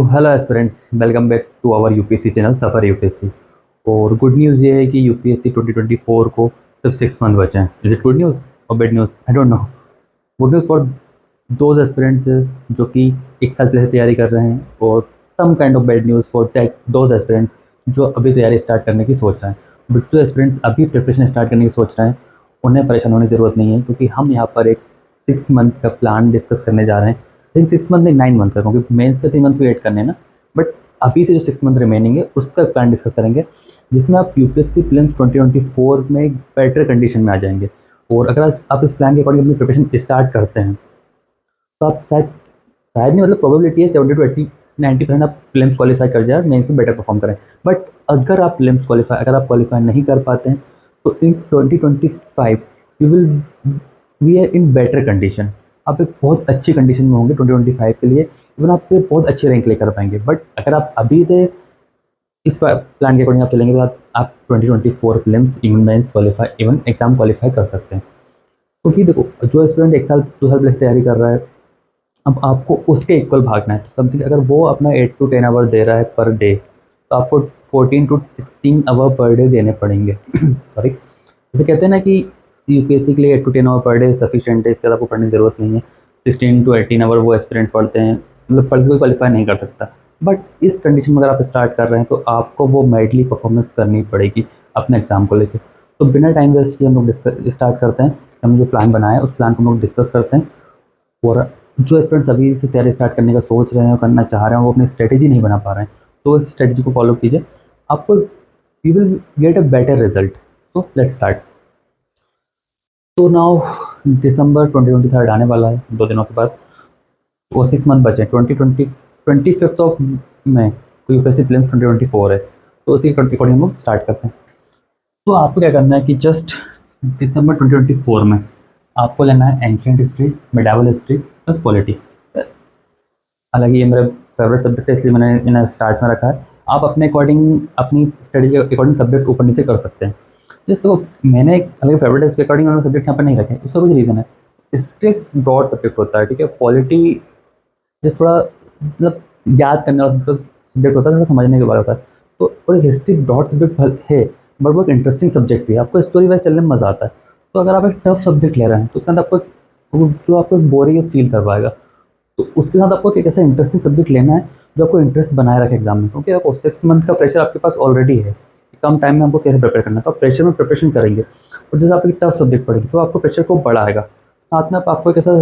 Hello aspirants, welcome back to our UPSC channel Safar UPSC. और good news ये है कि यूपीएससी 2024 को सिर्फ 6 मंथ बचे हैं। इज इट गुड न्यूज़ और bad news? I don't know. Good news for those aspirants जो कि एक साल पहले से तैयारी कर रहे हैं, और some kind of bad news for that those aspirants जो अभी तैयारी स्टार्ट करने की सोच रहे हैं। बट जो एस्पिरेंट्स अभी प्रिपरेशन स्टार्ट करने की सोच रहे हैं, उन्हें परेशान होने की ज़रूरत नहीं है, क्योंकि हम यहाँ पर एक 6 मंथ का प्लान डिस्कस करने जा रहे हैं। लेकिन 6 मंथ नहीं, 9 मंथ का, क्योंकि मेंस के 3 मंथ वेट करने हैं ना। बट अभी से जो 6 मंथ रिमेनिंग है उसका प्लान डिस्कस करेंगे, जिसमें आप यूपीएससी प्रीलिम्स 2024 में एक बेटर कंडीशन में आ जाएंगे। और अगर आप इस प्लान के अकॉर्डिंग अपनी प्रिपरेशन स्टार्ट करते हैं, तो आप शायद शायद नहीं, मतलब प्रोबेबिलिटी है 70 to 90% आप प्रीलिम्स क्वालिफाई कर जाए, मेंस में बेटर परफॉर्म करें। बट अगर आप क्वालिफाई नहीं कर पाते हैं, तो in 2025 you will we are in better condition. आप एक बहुत अच्छी कंडीशन में होंगे 2025 के लिए। इवन आप फिर बहुत अच्छे रैंक लेकर पाएंगे। बट अगर आप अभी से इस प्लान के अकॉर्डिंग आप चलेंगे, तो आप 2024 prelims, even mains qualify, even exam qualify कर सकते हैं। क्योंकि देखो, जो स्टूडेंट एक साल 2 साल पहले से तैयारी कर रहा है, अब आपको उसके इक्वल भागना है। तो समथिंग अगर वो अपना 8 to 10 आवर दे रहा है पर डे, तो आपको 14 to 16 आवर पर डे देने पड़ेंगे। सॉरी, जैसे कहते हैं ना कि यूपीएससी के लिए 8 to 10 hour per day sufficient है, इससे ज़्यादा आपको पढ़ने की ज़रूरत नहीं है। 16 to 18 आवर वो एस्पिरेंट्स पढ़ते हैं, मतलब पढ़ के कोई क्वालिफाई नहीं कर सकता। बट इस कंडीशन में अगर आप स्टार्ट कर रहे हैं, तो आपको वो मेडली परफॉर्मेंस करनी पड़ेगी अपने एग्जाम को लेकर। तो बिना टाइम वेस्ट किए हम लोग स्टार्ट करते हैं। हमने जो प्लान बनाया है उस प्लान को हम लोग डिस्कस करते हैं। और जो स्टूडेंट्स अभी से तैयारी स्टार्ट करने का सोच रहे हैं और करना चाह रहे हैं, वो अपनी स्ट्रेटेजी नहीं बना पा रहे हैं, तो इस स्ट्रेटेजी को फॉलो कीजिए। आपको you will get a better result. So let's start. तो नाउ दिसंबर 2023 आने वाला है, 2 दिनों के बाद। वो 6 मंथ बचे हैं। 25 को यूपीएससी प्रीलिम्स 2024 है, तो उसी के अकॉर्डिंग हम लोग स्टार्ट करते हैं। तो आपको क्या करना है कि जस्ट दिसंबर 2024 में आपको लेना है ancient history, medieval history plus polity. हालांकि ये मेरा फेवरेट सब्जेक्ट है, इसलिए मैंने इन्हें स्टार्ट में रखा है। आप अपने अकॉर्डिंग, अपनी स्टडी के अकॉर्डिंग सब्जेक्ट ऊपर नीचे कर सकते हैं। जैसे तो मैंने हालांकि फेवरेट है, इसके अकॉर्डिंग मैंने सब्जेक्ट यहाँ पर नहीं रखे। उसका कुछ रीज़न है। इसके ब्रॉड सब्जेक्ट होता है, ठीक है। पॉलिटी जो थोड़ा मतलब याद करने वाला सब्जेक्ट होता है, थोड़ा समझने के बाद होता है। तो और हिस्ट्री ब्रॉड सब्जेक्ट है, बट वो एक इंटरेस्टिंग सब्जेक्ट भी है, आपको स्टोरी वाइज चलने में मज़ा आता है। तो अगर आप एक टफ सब्जेक्ट ले रहे हैं, तो उसके अंदर आपको जो आपको बोरिंग फील करवाएगा, तो उसके साथ आपको एक ऐसा इंटरेस्टिंग सब्जेक्ट लेना है जो आपको इंटरेस्ट बनाए रखे एग्जाम में। क्योंकि आपको 6 मंथ का प्रेशर आपके पास ऑलरेडी है, कम टाइम में आपको कैसे प्रिपेयर करना है। तो आप प्रेशर में प्रिपरेशन करेंगे, और जैसे आप एक टफ सब्जेक्ट पढ़ेंगे, तो आपको प्रेशर को बढ़ाएगा। साथ में आपको एक ऐसा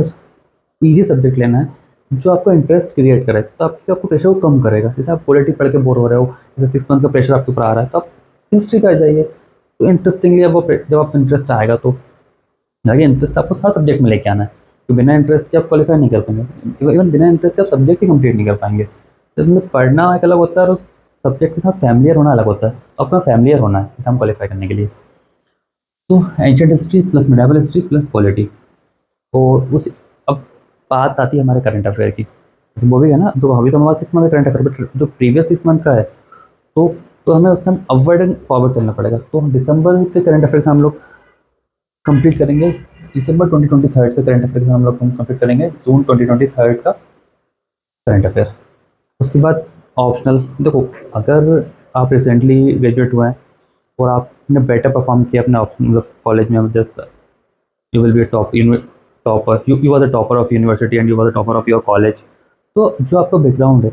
ईजी सब्जेक्ट लेना है जो आपको इंटरेस्ट क्रिएट करे, तो आपको प्रेशर को कम करेगा। जैसे आप पॉलिटी पढ़ के बोर हो रहे हो, जैसे 6 मंथ का प्रेशर आपके ऊपर आ रहा है, तो आप हिस्ट्री पे आ जाइए। तो इंटरेस्टिंगली जब आपको इंटरेस्ट आएगा, तो जाके इंटरेस्ट आपको हर सब्जेक्ट में लेके आना है। तो बिना इंटरेस्ट के आप क्वालिफाई नहीं कर पाएंगे। इवन बिना इंटरेस्ट के आप सब्जेक्ट ही कंप्लीट नहीं कर पाएंगे। तो इसमें पढ़ना एक अलग होता है, और उस सब्जेक्ट के साथ फैमिलियर होना अलग होता है। आपका फैमिलियर होना है एग्जाम क्वालिफाई करने के लिए। तो ancient history plus medieval history plus polity. और उस अब बात आती है हमारे करंट अफेयर की। तो वो भी है ना, तो अभी तो हमारे 6 मंथ का करंट अफेयर, बट जो प्रीवियस 6 मंथ का है, तो हमें उसमें अपवर्ड एंड फॉरवर्ड चलना पड़ेगा। तो दिसंबर के करंट अफेयर से हम लोग कंप्लीट करेंगे। दिसंबर 2023 के करंट अफेयर हम लोग कंप्लीट करेंगे जून 2023 का करंट अफेयर। उसके बाद ऑप्शनल। देखो, अगर आप रिसेंटली ग्रेजुएट हुए हैं और आपने बेटर परफॉर्म किया अपने मतलब कॉलेज में, just you will be topper, you are the topper of university and you are the topper of your college. तो जो आपका बैकग्राउंड है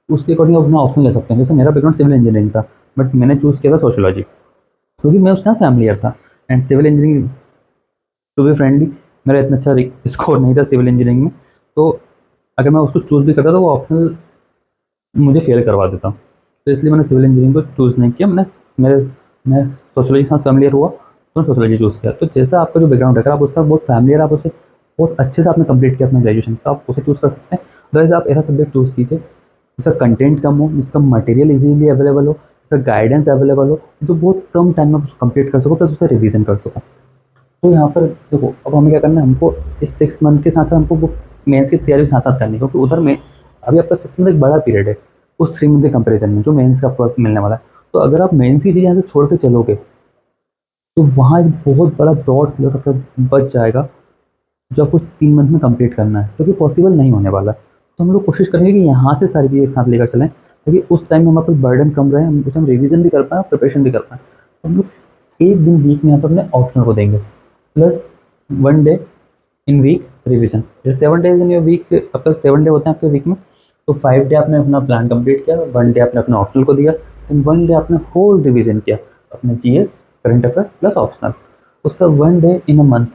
उसके अकॉर्डिंग आप अपना ऑप्शन ले सकते हैं। जैसे मेरा बैकग्राउंड सिविल इंजीनियरिंग था, बट मैंने चूज़ किया था सोशोलॉजी, क्योंकि मैं उसका फैमिलियर था। And civil engineering, to be friendly, मेरा इतना अच्छा स्कोर नहीं था सिविल इंजीनियरिंग में। तो अगर मैं उसको चूज़ भी करता, तो वो ऑप्शनल मुझे फेल करवा देता। तो इसलिए मैंने सिविल इंजीनियरिंग को चूज़ नहीं किया। मैं सोशोलॉजी के साथ फैमिलियर हुआ, तो मैं सोशोलॉजी चूज़ किया। तो जैसा आपका जो बैकग्राउंड है, अगर आप उसका बहुत फैमिलियर, आप उसे बहुत अच्छे से आपने कंप्लीट किया अपना ग्रेजुएशन, तो आप उसे चूज़ कर सकते हैं। अदरवाइज आप ऐसा सब्जेक्ट चूज़ कीजिए जिसका कंटेंट कम हो, जिसका मटेरियल इजीली अवेलेबल हो, जिसका गाइडेंस अवेलेबल हो, जो बहुत कम टाइम में आप उसको कंप्लीट कर सको, प्लस उसका रिवीजन कर सको। तो यहाँ पर देखो, अब हमें क्या करना है, हमको इस 6 मंथ के साथ हमको वो मेंस की तैयारी साथ साथ करनी है, क्योंकि उधर में अभी आपका 6 मंथ एक बड़ा पीरियड है उस 3 मंथ के कंपेरिजन में, जो मेंस का आपको मिलने वाला है। तो अगर आप मेंस की चीज़ यहाँ से छोड़ के चलोगे, तो वहाँ एक बहुत बड़ा ब्रॉड सिलेबस आपका बच जाएगा, जो आपको 3 मंथ में कंप्लीट करना है, जो कि पॉसिबल नहीं होने वाला। तो हम लोग कोशिश करेंगे कि यहाँ से सारी चीज़ें एक साथ लेकर चलें, ताकि उस टाइम में हमारे पास बर्डन कम रहे, हम उस टाइम रिवीजन भी कर पाएँ और प्रिपरेशन भी कर पाएँ। तो हम लोग एक दिन वीक में यहाँ पर अपने ऑप्शनल को देंगे, plus 1 day in week revision. जैसे 7 डेज इन योर वीक, आपका 7 डे होते हैं आपके वीक में, तो 5 डे आपने अपना प्लान कंप्लीट किया, 1 डे आपने अपने ऑप्शनल को दिया, एंड 1 डे आपने होल रिवीजन किया अपने GS, current affair plus optional. उसका 1 डे इन अ मंथ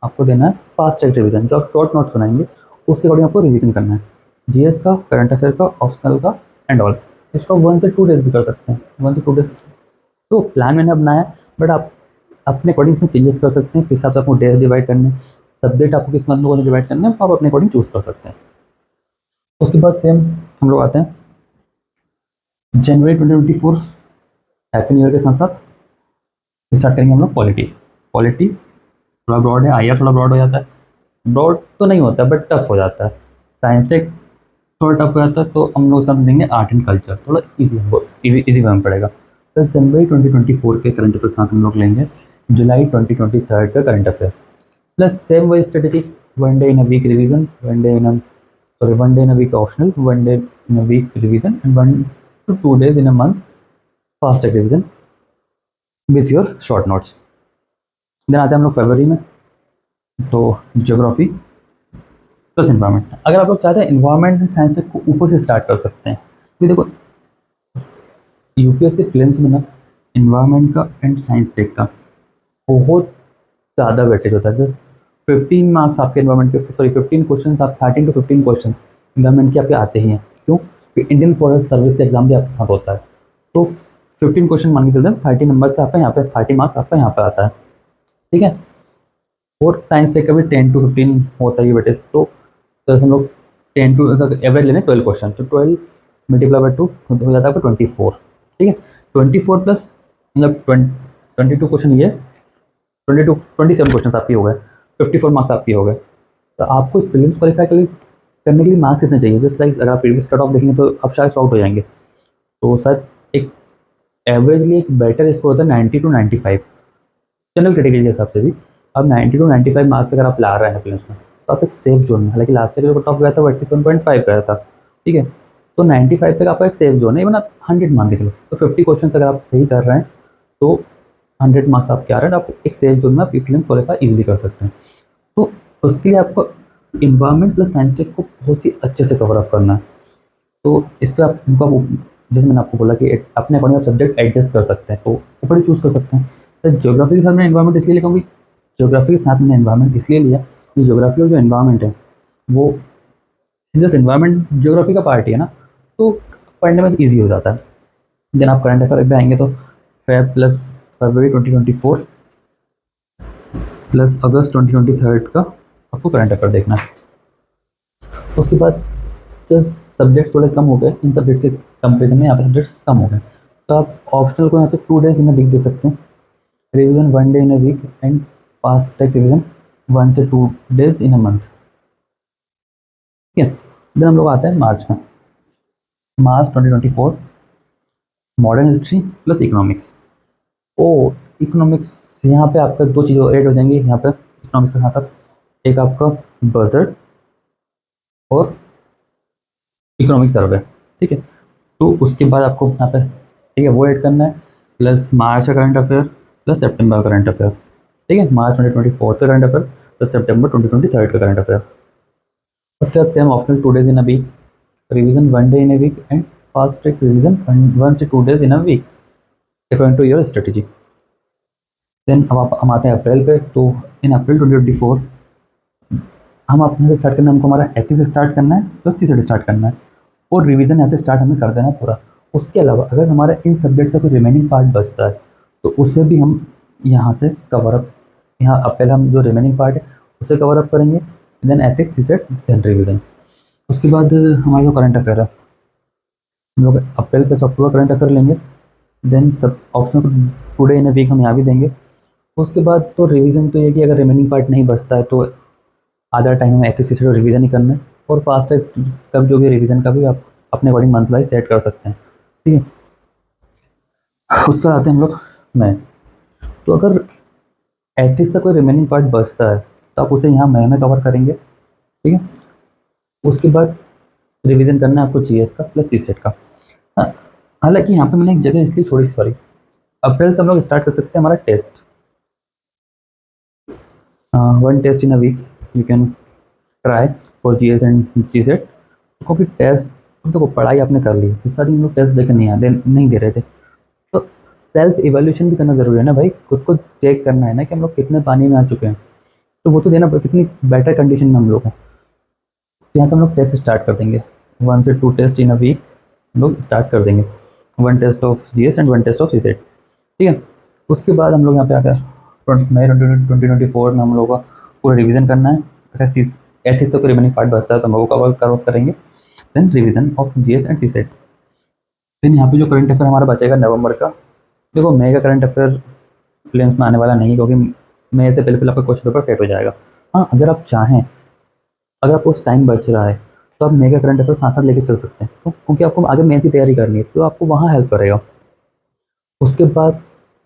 आपको देना है फास्ट ट्रैक रिवीजन, जो आप शॉर्ट नोट्स बनाएंगे उसके अकॉर्डिंग आपको रिवीजन करना है, जीएस का, करंट अफेयर का, ऑप्शनल का एंड ऑल। इसको 1 से 2 डेज भी कर सकते हैं, 1 से 2 डेज। तो प्लान मैंने बनाया, बट आप अपने अकॉर्डिंग इसमें चेंजेस कर सकते हैं, किस हिसाब से आपको डेज डिवाइड करने हैं, सब्जेक्ट आपको किस मंथ में डिवाइड करना है, आप अपने अकॉर्डिंग चूज कर सकते हैं। उसके बाद सेम हम लोग आते हैं जनवरी 2024, हैप्पी न्यू ईयर के साथ साथ स्टार्ट करेंगे हम लोग पॉलिटी। पॉलिटी थोड़ा ब्रॉड है, आईआर थोड़ा ब्रॉड हो जाता है, ब्रॉड तो नहीं होता बट टफ हो जाता है। साइंस टेक थोड़ा टफ हो जाता है, तो हम लोग सब देंगे आर्ट एंड कल्चर, थोड़ा ईजी में पड़ेगा। तो जनवरी 2024 के करंट अफेयर साथ हम लोग लेंगे जुलाई 2023 का करंट अफेयर, प्लस सेम वही strategy, 1 day in a week revision, 1 day in a sorry 1 day in a week optional, 1 day in a week revision, and 1 to 2 days in a month fast track revision with your short notes. Then आते हैं हम लोग फरवरी में, तो geography plus environment. अगर आप लोग चाहते हैं इन्वायरमेंट एंड साइंस को ऊपर से स्टार्ट कर सकते हैं, तो देखो यूपीएससी प्रीलिम्स में ना इन्वायरमेंट का एंड साइंस टेक का बहुत ज़्यादा वेटेज होता है। जस्ट 15 मार्क्स आपके इन्वायरमेंट के, सॉरी 15 क्वेश्चन, आप 13 टू 15 क्वेश्चन इन्वायरमेंट के आपके आते ही हैं। क्यों? कि इंडियन फॉरेस्ट सर्विस का एग्जाम भी आपके साथ होता है, तो 15 क्वेश्चन मान के चलते हैं, 30 नंबर से आपका यहाँ पे 30 मार्क्स आपका यहाँ पे आता है, ठीक है। और साइंस से कभी 10 टू 15 होता है ये वेटेज, तो हम लोग 10 टू एवरेज लेने 12 क्वेश्चन, तो 12 मल्टीप्लाई बाई 2 हो जाता है आपका 24, ठीक है। 24 प्लस मतलब 22 क्वेश्चन, ये 27 क्वेश्चन आपके हो गए, 54 मार्क्स आपके हो गए। तो आपको प्रीलिम्स क्वालिफाई करने के लिए मार्क्स कितने चाहिए? जस्ट लाइक अगर आप प्रीवियस कट ऑफ देखेंगे तो आप शायद शॉक्ड हो जाएंगे। तो सर एक एवरेजली एक बेटर स्कोर होता है 90 टू 95 जनरल कैटेगरी के हिसाब से भी। अब 90 टू 95 मार्क्स अगर आप ला रहे हैं प्रीलिम्स में, तो आप एक सेफ जोन में, हालांकि लास्ट ईयर जो कट ऑफ गया था वो 87.5 गया था, ठीक है। तो 95 तक आपका एक सेफ जोन है, इवन आप 100 मान के चलो, तो 50 क्वेश्चन अगर आप सही कर रहे हैं तो 100 मार्क्स आपके आ रहे हैं, आप एक सेफ जोन में आप प्रीलिम्स क्वालिफाई इजीली कर सकते हैं। तो उसके लिए आपको इन्वायरमेंट प्लस साइंस टेक को बहुत ही अच्छे से कवर अप करना है। तो इस पर आप इनको जैसे मैंने आपको बोला कि अपने अकॉर्डिंग आप सब्जेक्ट एडजस्ट कर सकते हैं, तो ऊपर ही चूज़ कर सकते हैं। तो ज्योग्राफी के साथ मैंने इन्वायरमेंट इसलिए लिखा, ज्योग्राफी के साथ मैंने इन्वायरमेंट इसलिए लिया कि ज्योग्राफी और जो इन्वायरमेंट है वो जैसे इन्वायरमेंट ज्योग्राफी का पार्ट ही है ना, तो पढ़ने में ईजी हो जाता है। देन आप करंट अफेयर पे आएंगे, तो फेब प्लस फरवरी 2024 प्लस अगस्त 2023 का आपको करंट अफेयर देखना है। उसके बाद जस्ट सब्जेक्ट थोड़े कम हो गए, इन सब्जेक्ट से कंपेरिजन में यहाँ पे सब्जेक्ट्स कम हो गए, तो आप ऑप्शनल को यहाँ से 2 डेज इन अ वीक दे सकते हैं, revision 1 day in a week, and fast track revision 1 से 2 डेज इन अ मंथ, ठीक है। देन हम लोग आते हैं मार्च में, मार्च 2024 मॉडर्न हिस्ट्री प्लस इकोनॉमिक्स। ओ इकोनॉमिक्स, यहाँ पे आपका 2 चीज़ें ऐड हो जाएंगी यहाँ पे इकोनॉमिक्स के साथ साथ, एक आपका बजट और इकोनॉमिक सर्वे, ठीक है। तो उसके बाद आपको यहाँ पे, ठीक है, वो ऐड करना है, प्लस मार्च का करंट अफेयर प्लस सितंबर का करंट अफेयर, ठीक है। मार्च 2024 का करंट अफेयर प्लस सितंबर 2023 का करंट अफेयर। उसके बाद same optional 2 days in a week, revision 1 day in a week, and fast track revision 1 से 2 days in a week according to your strategy. Then अब आप हम आते हैं अप्रैल पे, तो इन अप्रैल 2024 हम अपने से स्टार्ट करना है, हमको हमारा एथिक्स स्टार्ट करना है प्लस सी स्टार्ट करना है, और रिवीजन यहाँ से स्टार्ट हमें कर देना है पूरा। उसके अलावा अगर हमारा इन सब्जेक्ट से कोई रिमेनिंग पार्ट बचता है, तो उसे भी हम यहाँ से कवर अप, यहाँ पहले हम जो रिमेनिंग पार्ट है उसे कवर अप करेंगे, then ethics CSAT then revision. उसके बाद हमारा जो करंट अफेयर है, हम लोग April plus October current affair लेंगे, देन सब ऑप्शन को टुडे इन अ वीक हम यहाँ भी देंगे। उसके बाद तो रिवीजन तो ये कि अगर रिमेनिंग पार्ट नहीं बचता है तो आधा टाइम हमें एथिक्स सीसेट और रिवीजन ही करना है, और फास्ट कब जो भी रिवीजन का भी आप अपने अकॉर्डिंग मंथ वाइज सेट कर सकते हैं, ठीक है। उसके बाद आते हैं हम लोग मई। तो अगर एथिक्स का कोई रिमेनिंग पार्ट बचता है तो आप उसे यहाँ मई में कवर करेंगे, ठीक है। उसके बाद रिवीजन करना है आपको जीएस का प्लस सीसेट का। हाँ, हालांकि यहाँ पे मैंने एक जगह इसलिए छोड़ी, सॉरी, अप्रैल से हम लोग स्टार्ट कर सकते हैं हमारा test, 1 test in a week you can try for GS and CSAT. क्योंकि टेस्ट, देखो पढ़ाई आपने कर ली, इस सारी हम लोग टेस्ट देकर नहीं दे रहे थे, तो सेल्फ इवैल्यूएशन भी करना ज़रूरी है ना भाई, खुद को चेक करना है ना कि हम लोग कितने पानी में आ चुके हैं, तो वो तो देना कितनी बेटर कंडीशन में हम लोग हैं। तो यहाँ से हम लोग टेस्ट स्टार्ट कर देंगे, 1 से 2 टेस्ट इन अ वीक हम लोग स्टार्ट कर देंगे, 1 test of GS and 1 test of CSAT, ठीक है। उसके बाद हम लोग यहाँ पे आकर मई 2024 में हम लोग का पूरा रिवीजन करना है। अगर सी एथिक्स का कोई रिमेनिंग पार्ट बचता है तो हम लोग का कवर करेंगे, then revision of GS and CSAT. Then यहाँ पे जो करंट अफेयर हमारा बचेगा नवंबर का, देखो मई का करंट अफेयर प्लेन्स में आने वाला नहीं, क्योंकि मई से पहले पहले आपका क्वेश्चन पेपर सेट हो जाएगा। हाँ, अगर आप चाहें, अगर आपको उस टाइम बच रहा है तो आप मई का करंट अफेयर साथ साथ लेके चल सकते हैं, क्योंकि आपको आगे मेंस की तैयारी करनी है, तो आपको वहाँ हेल्प करेगा। उसके बाद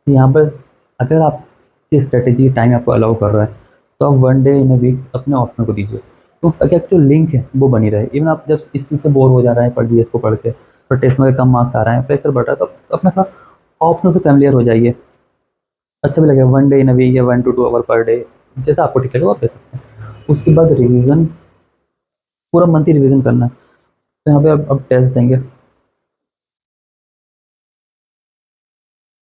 यहाँ पर अगर आपकी स्ट्रेटेजी टाइम आपको अलाउ कर रहा है तो आप 1 डे इन अ वीक अपने ऑप्शन को दीजिए, तो ताकि आपकी जो लिंक है वो बनी रहे। इवन आप जब इस चीज़ से बोर हो जा रहे हैं पढ़ जीएस को पढ़ के, तो टेस्ट में कम मार्क्स आ रहे हैं, प्रेशर बढ़ रहा है, तो अपना थोड़ा ऑप्शन से फैमिलियर हो जाइए, अच्छा भी लगेगा। 1 डे इन अ वीक या 1 to 2 आवर पर डे, जैसा आपको ठीक लगे वो आप दे सकते हैं। उसके बाद रिवीजन, पूरा मंथ ही रिवीजन करना है, तो यहाँ पे अब टेस्ट देंगे।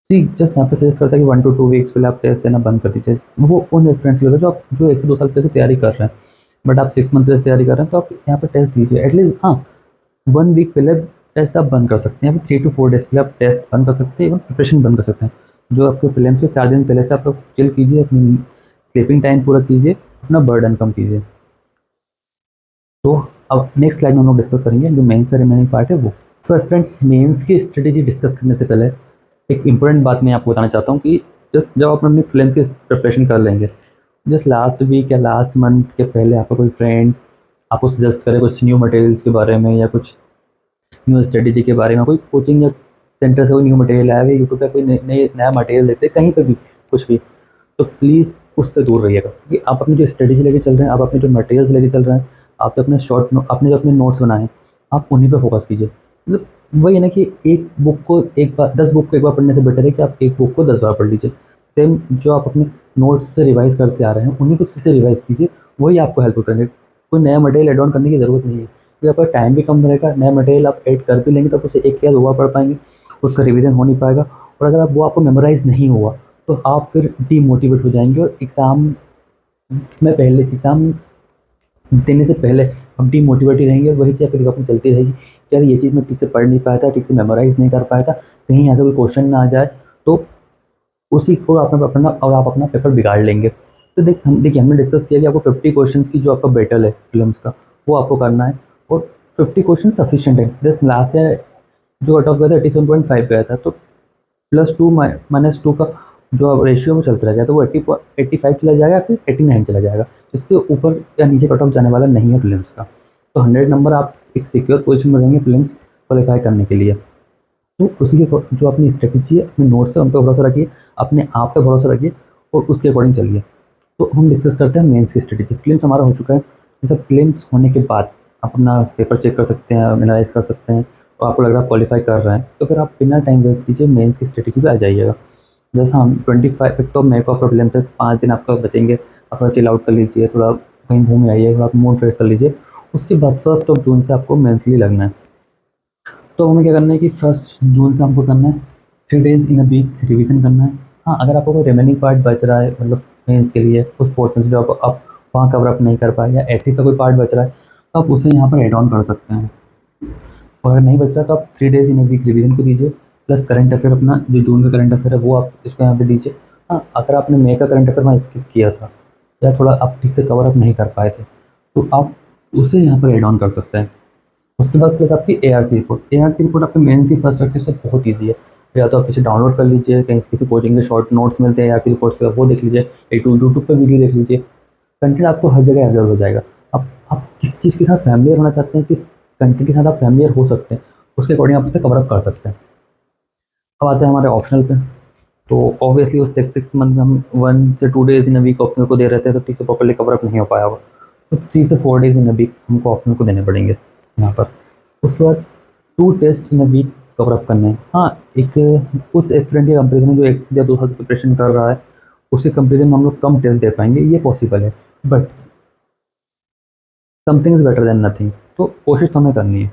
जी, जस्ट यहाँ पे सजेस्ट करता है कि 1 to 2 वीक्स पहले आप टेस्ट देना बंद कर दीजिए। वो उन स्टूडेंट्स के लिए होता है जो 1 से 2 साल पहले से तैयारी कर रहे हैं, बट आप 6 मंथ से तैयारी कर रहे हैं, तो आप यहाँ पे टेस्ट दीजिए एटलीस्ट। हाँ, 1 वीक पहले टेस्ट आप बंद कर सकते हैं, या फिर 3 to 4 डेज पहले आप टेस्ट बंद कर सकते हैं, इवन प्रिपरेशन बंद कर सकते हैं। जो आपके प्रीलिम्स के 4 दिन पहले से आप लोग चिल कीजिए, अपनी स्लीपिंग टाइम पूरा कीजिए, अपना बर्डन कम कीजिए। तो अब नेक्स्ट स्लाइड में हम लोग डिस्कस करेंगे जो मेंस का रिमेनिंग पार्ट है वो। फर्स्ट फ्रेंड्स, मेंस की स्ट्रेटेजी डिस्कस करने से पहले एक इंपॉर्टेंट बात मैं आपको बताना चाहता हूँ कि जस्ट जब आप अपनी फिल्म की प्रिपरेशन कर लेंगे, जस्ट लास्ट वीक या लास्ट मंथ के पहले आपका कोई फ्रेंड आपको सजेस्ट करे कुछ न्यू मटेरियल्स के बारे में, या कुछ न्यू स्ट्रेटेजी के बारे में, कोई कोचिंग या सेंटर से कोई न्यू मटेरियल आया है, यूट्यूब पे कोई नया मटेरियल देते कहीं पर भी कुछ भी, तो प्लीज़ उससे दूर रहिएगा। क्योंकि आप अपनी जो स्ट्रेटेजी लेके चल रहे हैं, आप अपने जो मटेरियल्स लेके चल रहे हैं, आप अपने आपने जो अपने नोट्स बनाए हैं, आप उन्हीं पे फोकस कीजिए। मतलब वही है ना कि एक बुक को एक बार, 10 बुक को एक बार पढ़ने से बेटर है कि आप एक बुक को 10 बार पढ़ लीजिए। सेम जो आप अपने नोट्स से रिवाइज करते आ रहे हैं, उन्हीं को से रिवाइज कीजिए, वही आपको हेल्प करेंगे। कोई नया मटेरियल एड ऑन करने की ज़रूरत नहीं है, क्योंकि आपका टाइम भी कम रहेगा। नया मटेरियल आप ऐड कर भी लेंगे तो उसे एक या 2 बार पढ़ पाएंगे, उसका रिवीजन हो नहीं पाएगा, और अगर आप वो आपको मेमोराइज नहीं हुआ तो आप फिर डीमोटिवेट हो जाएंगे, और एग्ज़ाम देने से पहले हम डीमोटिवेट ही रहेंगे, और वही चीज़ आपके दिमाग में चलती रहेगी कि यार ये चीज़ मैं ठीक से पढ़ नहीं पाया था, ठीक से मेमोराइज़ नहीं कर पाया था, कहीं यहाँ से कोई क्वेश्चन ना आ जाए, तो उसी को आप अपना पेपर बिगाड़ लेंगे। तो देखिए हमने डिस्कस किया कि आपको 50 क्वेश्चंस की जो आपका बैटल है फिल्म्स का, वो आपको करना है, और 50 क्वेश्चन सफिशिएंट है। जस्ट लास्ट ईयर जो कट ऑफ गया था 87.5 गया था, तो +2 -2 का जो रेशियो में चलता रहेगा, तो वो 85 चला जाएगा, फिर 89 चला जाएगा। इससे ऊपर या नीचे कट ऑफ जाने वाला नहीं है प्रीलिम्स का। तो 100 नंबर आप एक सिक्योर पोजीशन में रहेंगे प्रीलिम्स क्वालीफाई करने के लिए। तो उसी के जो अपनी स्ट्रेटेजी है, अपने नोट्स है, उन पर भरोसा रखिए, अपने आप पे भरोसा रखिए, और उसके अकॉर्डिंग चलिए। तो हम डिस्कस करते हैं मेंस की स्ट्रेटेजी। प्रीलिम्स हमारा हो चुका है, जैसे प्रीलिम्स होने के बाद आप अपना पेपर चेक कर सकते हैं, एनालाइज कर सकते हैं, और आपको लग रहा है क्वालीफाई कर रहे हैं, तो फिर आप बिना टाइम वेस्ट कीजिए मेंस की स्ट्रेटेजी पे आ जाइएगा। जैसा हम 25 एक तो मेरे को आपका प्रीलिम्स है, 5 दिन आपका बचेंगे, आप थोड़ा चिल आउट कर लीजिए, थोड़ा कहीं घूम आइए, थोड़ा मूड फ्रेश कर लीजिए। उसके बाद 1 जून से आपको मेंसली लगना है। तो हमें क्या करना है कि 1 जून से हमको करना है 3 days in a week revision करना है। हाँ, अगर आपको कोई रिमेनिंग पार्ट बच रहा है, मतलब मेंस के लिए उस पोर्शन से जो आप वहाँ कवर अप नहीं कर पाए, या एटलीस्ट का कोई पार्ट बच रहा है, तो आप उसे यहाँ पर एड ऑन कर सकते हैं। और अगर नहीं बच रहा तो आप 3 days in a week revision को दीजिए, प्लस करंट अफेयर अपना जो जून का करंट अफेयर है वो आप इसको यहाँ पे दीजिए। हाँ, अगर आपने मई का करंट अफेयर वहाँ स्किप किया था, या थोड़ा आप ठीक से कवर अप नहीं कर पाए थे, तो आप उसे यहाँ पर एड ऑन कर सकते हैं। उसके बाद प्लस आपकी एआरसी रिपोर्ट। एआरसी रिपोर्ट आपके मेंस की पर्सपेक्टिव से बहुत ईजी है। या तो आप इसे डाउनलोड कर लीजिए, कहीं किसी कोचिंग के शॉर्ट नोट्स मिलते हैं एआरसी रिपोर्ट्स के, वो देख लीजिए, एक यूट्यूब पर वीडियो देख लीजिए। कंटेंट आपको हर जगह अवेलेबल हो जाएगा। आप किस चीज़ के साथ फैमिलियर होना चाहते हैं, किस कंटेंट के साथ आप फैमिलियर हो सकते हैं, उसके अकॉर्डिंग आप इसे कवर अप कर सकते हैं। अब आते हैं हमारे ऑप्शनल पे। तो ऑब्वियसली उस 6 मंथ में हम 1 से 2 days in a week optional को दे रहे थे, तो ठीक से प्रॉपर्ली कवर अप नहीं हो पाया होगा, तो 3 से 4 डेज़ इन अ वीक हमको ऑप्शनल को देने पड़ेंगे यहाँ पर। उसके बाद 2 test in a week cover up करने हैं। हाँ, एक उस एस्पिरेंट के कंपैरिजन में जो 1 या 2 साल से प्रिपरेशन कर रहा है, उसके कंपैरिजन में हम लोग कम टेस्ट दे पाएँगे, ये पॉसिबल है। But something is better than nothing, तो कोशिश तो हमें करनी है।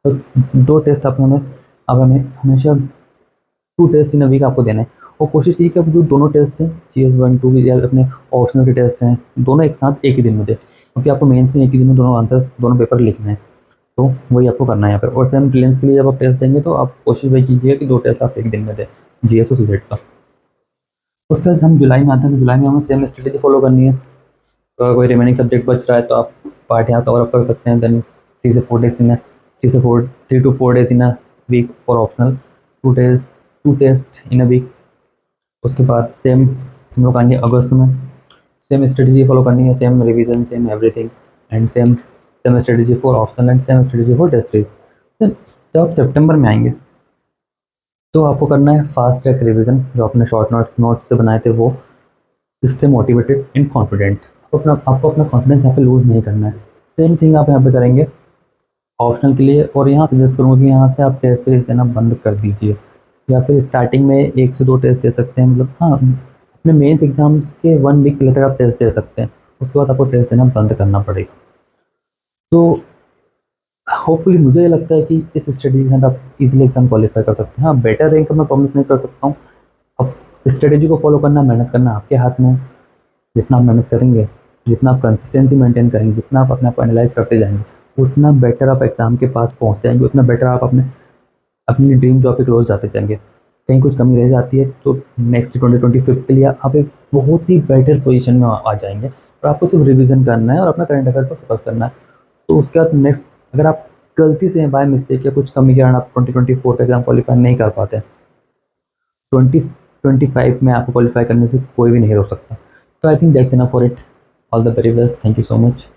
तो 2 टेस्ट आप हमें अब हमें हमेशा 2 टेस्ट इन अ वीक आपको देना है और कोशिश कीजिए कि आप जो दोनों टेस्ट हैं, जीएस 1, 2 या अपने ऑप्शनल के टेस्ट हैं, दोनों एक साथ एक ही दिन में दें। क्योंकि आपको मेंस में एक ही दिन में दोनों आंसर्स, दोनों पेपर लिखना है। तो वही आपको करना है यहाँ पे। और सेम प्रीलिम्स के लिए जब आप टेस्ट देंगे तो आप कोशिश वही कीजिएगा कि 2 टेस्ट आप एक दिन में दें, जीएस और सीसेट का। उसके बाद हम जुलाई में आते हैं, तो जुलाई में हमें सेम स्ट्रेटेजी फॉलो करनी है। तो अगर कोई रिमेनिंग सब्जेक्ट बच रहा है तो आप पार्ट यहाँ कवर अप कर सकते हैं। देन 3 से 4 days in 3 to 4 days in a week for optional, 2 days 2 test in a week. उसके बाद सेम हम लोग आएंगे अगस्त में, सेम स्ट्रेटेजी फॉलो करनी है, same revision, same everything and same same strategy for optional and same strategy for test series. Then जब आप सितंबर में आएंगे तो आपको करना है फास्ट ट्रैक रिवीजन, जो आपने शॉर्ट नोट्स से बनाए थे वो। Stay motivated and confident. आपको अपना कॉन्फिडेंस यहाँ पे लूज़ नहीं करना है। सेम थिंग आप यहाँ पे करेंगे ऑप्शनल के लिए। और यहाँ सजेस्ट करूँगा कि यहाँ से आप टेस्ट सीरीज देना बंद कर दीजिए, या फिर स्टार्टिंग में 1 से 2 टेस्ट दे सकते हैं। मतलब हाँ, अपने मेंस एग्जाम्स के 1 वीक पहले तक आप टेस्ट दे सकते हैं, उसके बाद आपको टेस्ट देना बंद करना पड़ेगा। तो होपफुली मुझे लगता है कि इस स्ट्रेटेजी के साथ आप इजीली एग्जाम क्वालिफाई कर सकते हैं। हाँ, बेटर रैंक मैं प्रॉमिस नहीं कर सकता हूँ। अब स्ट्रेटेजी को फॉलो करना, मेहनत करना आपके हाथ में है। जितना आप मेहनत करेंगे, जितना आप कंसिस्टेंसी मेंटेन करेंगे, जितना आप अपने आप को एनालाइज करते जाएंगे, उतना बेटर आप एग्जाम के पास पहुंच जाएंगे, उतना बेटर आप अपने अपनी ड्रीम जॉब के क्लोज जाते जाएंगे। कहीं कुछ कमी रह जाती है तो नेक्स्ट 2025 के लिए आप एक बहुत ही बेटर पोजीशन में आ जाएंगे। और आपको सिर्फ रिवीजन करना है और अपना करंट अफेयर पर फोकस करना है। तो उसके बाद नेक्स्ट, अगर आप गलती से बाय मिस्टेक या कुछ कमी के कारण आप 2024 का एग्जाम क्वालिफाई नहीं कर पाते, 2025 में आपको क्वालिफाई करने से कोई भी नहीं रोक सकता। तो I think that's enough for it. All the very best, thank you so much.